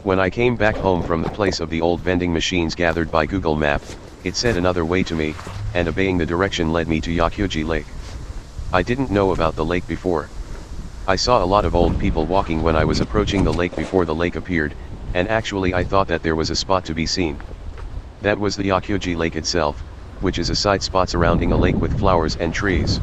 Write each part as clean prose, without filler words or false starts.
When I came back home from the place of the old vending machines gathered by Google Map, it said another way to me, and obeying the direction led me to Yakushi-ike. I didn't know about the lake before. I saw a lot of old people walking when I was approaching the lake before the lake appeared, and actually I thought that there was a spot to be seen. That was the Yakushi-ike itself, which is a side spot surrounding a lake with flowers and trees.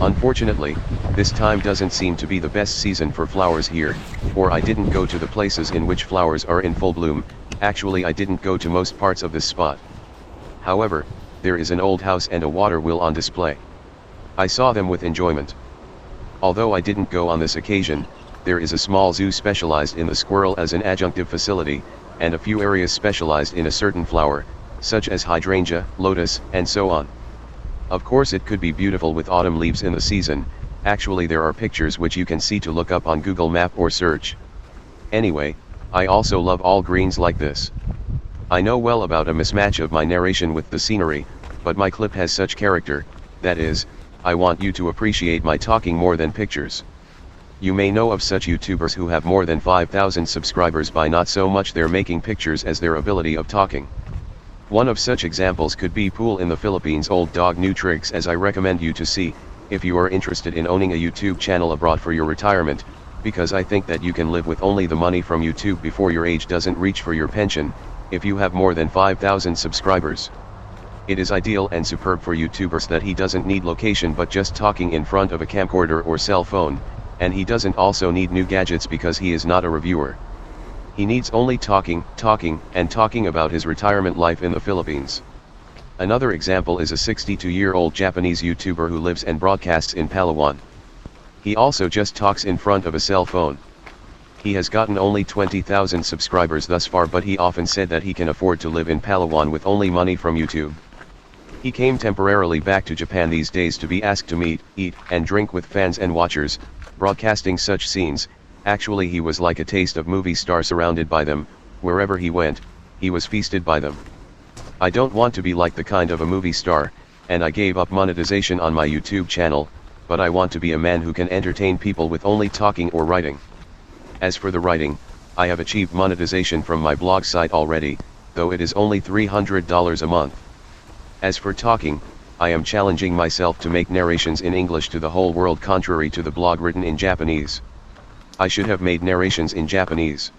Unfortunately, this time doesn't seem to be the best season for flowers here, or I didn't go to the places in which flowers are in full bloom. Actually I didn't go to most parts of this spot. However, there is an old house and a water wheel on display. I saw them with enjoyment. Although I didn't go on this occasion, there is a small zoo specialized in the squirrel as an adjunctive facility, and a few areas specialized in a certain flower, such as hydrangea, lotus, and so on. Of course it could be beautiful with autumn leaves in the season. Actually there are pictures which you can see to look up on Google Map or search. Anyway, I also love all greens like this. I know well about a mismatch of my narration with the scenery, but my clip has such character, that is, I want you to appreciate my talking more than pictures. You may know of such YouTubers who have more than 5,000 subscribers by not so much their making pictures as their ability of talking. One of such examples could be Pool in the Philippines' Old Dog New Tricks, as I recommend you to see, if you are interested in owning a YouTube channel abroad for your retirement, because I think that you can live with only the money from YouTube before your age doesn't reach for your pension, if you have more than 5,000 subscribers. It is ideal and superb for YouTubers that he doesn't need location but just talking in front of a camcorder or cell phone, and he doesn't also need new gadgets because he is not a reviewer. He needs only talking about his retirement life in the Philippines. Another example is a 62-year-old Japanese YouTuber who lives and broadcasts in Palawan. He also just talks in front of a cell phone. He has gotten only 20,000 subscribers thus far, but he often said that he can afford to live in Palawan with only money from YouTube. He came temporarily back to Japan these days to be asked to meet, eat, and drink with fans and watchers, broadcasting such scenes. Actually he was like a taste of movie star surrounded by them. Wherever he went, he was feasted by them. I don't want to be like the kind of a movie star, and I gave up monetization on my YouTube channel, but I want to be a man who can entertain people with only talking or writing. As for the writing, I have achieved monetization from my blog site already, though it is only $300 a month. As for talking, I am challenging myself to make narrations in English to the whole world contrary to the blog written in Japanese. I should have made narrations in Japanese.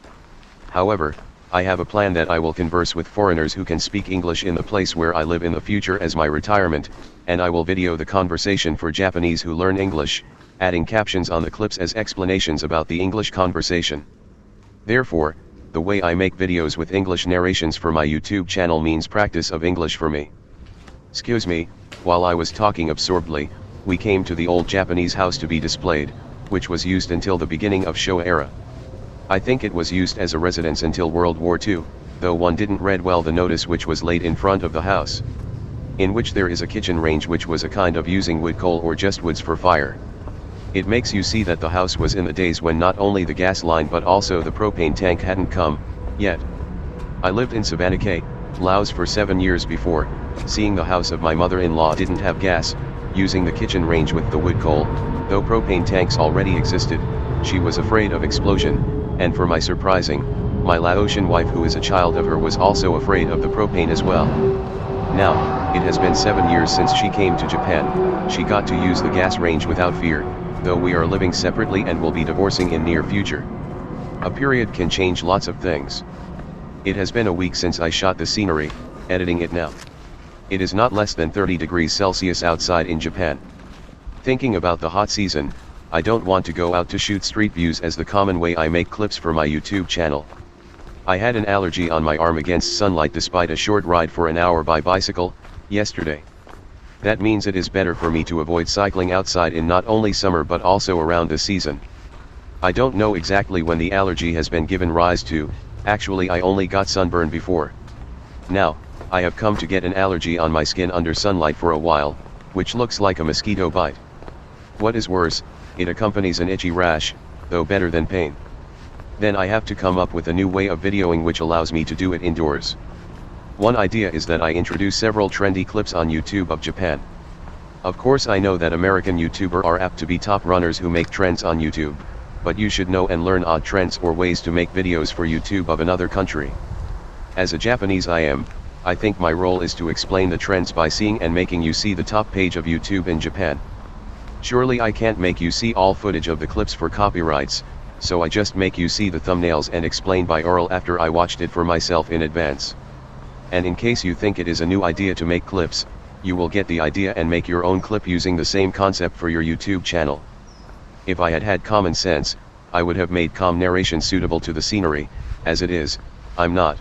However, I have a plan that I will converse with foreigners who can speak English in the place where I live in the future as my retirement, and I will video the conversation for Japanese who learn English, adding captions on the clips as explanations about the English conversation. Therefore, the way I make videos with English narrations for my YouTube channel means practice of English for me. Excuse me, while I was talking absorbedly, we came to the old Japanese house to be displayed, which was used until the beginning of Showa era. I think it was used as a residence until World War II, though one didn't read well the notice which was laid in front of the house, in which there is a kitchen range which was a kind of using wood coal or just woods for fire. It makes you see that the house was in the days when not only the gas line but also the propane tank hadn't come yet. I lived in Sagamihara, Laos for 7 years before, seeing the house of my mother-in-law didn't have gas, using the kitchen range with the wood coal, though propane tanks already existed. She was afraid of explosion, and for my surprising, my Laotian wife who is a child of her was also afraid of the propane as well. Now, it has been 7 years since she came to Japan. She got to use the gas range without fear, though we are living separately and will be divorcing in near future. A period can change lots of things. It has been a week since I shot the scenery, editing it now. It is not less than 30 degrees Celsius outside in Japan. Thinking about the hot season, I don't want to go out to shoot street views as the common way I make clips for my YouTube channel. I had an allergy on my arm against sunlight despite a short ride for an hour by bicycle, yesterday. That means it is better for me to avoid cycling outside in not only summer but also around the season. I don't know exactly when the allergy has been given rise to. Actually I only got sunburn before. Now, I have come to get an allergy on my skin under sunlight for a while, which looks like a mosquito bite. What is worse, it accompanies an itchy rash, though better than pain. Then I have to come up with a new way of videoing which allows me to do it indoors. One idea is that I introduce several trendy clips on YouTube of Japan. Of course I know that American YouTubers are apt to be top runners who make trends on YouTube, but you should know and learn odd trends or ways to make videos for YouTube of another country. As a Japanese I think my role is to explain the trends by seeing and making you see the top page of YouTube in Japan. Surely I can't make you see all footage of the clips for copyrights, so I just make you see the thumbnails and explain by oral after I watched it for myself in advance. And in case you think it is a new idea to make clips, you will get the idea and make your own clip using the same concept for your YouTube channel. If I had had common sense, I would have made calm narration suitable to the scenery. As it is, I'm not.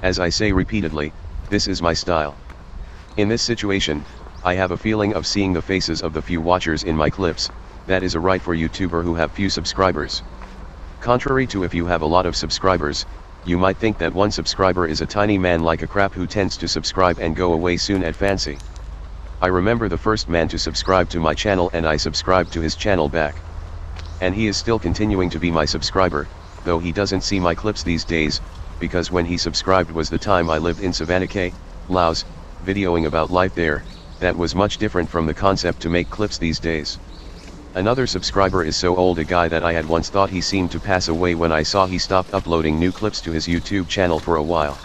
As I say repeatedly, this is my style. In this situation, I have a feeling of seeing the faces of the few watchers in my clips. That is a right for YouTuber who have few subscribers. Contrary to if you have a lot of subscribers, you might think that one subscriber is a tiny man like a crap who tends to subscribe and go away soon at fancy. I remember the first man to subscribe to my channel and I subscribed to his channel back. And he is still continuing to be my subscriber, though he doesn't see my clips these days, because when he subscribed was the time I lived in Sagamihara, Laos, videoing about life there. That was much different from the concept to make clips these days. Another subscriber is so old a guy that I had once thought he seemed to pass away when I saw he stopped uploading new clips to his YouTube channel for a while.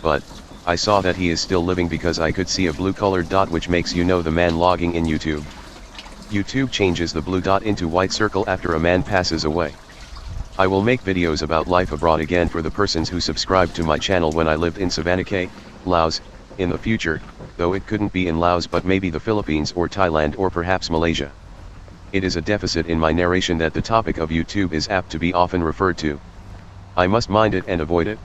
But I saw that he is still living because I could see a blue colored dot which makes you know the man logging in YouTube. YouTube changes the blue dot into white circle after a man passes away. I will make videos about life abroad again for the persons who subscribed to my channel when I lived in Sagamihara, Laos, in the future, though it couldn't be in Laos but maybe the Philippines or Thailand or perhaps Malaysia. It is a deficit in my narration that the topic of YouTube is apt to be often referred to. I must mind it and avoid it.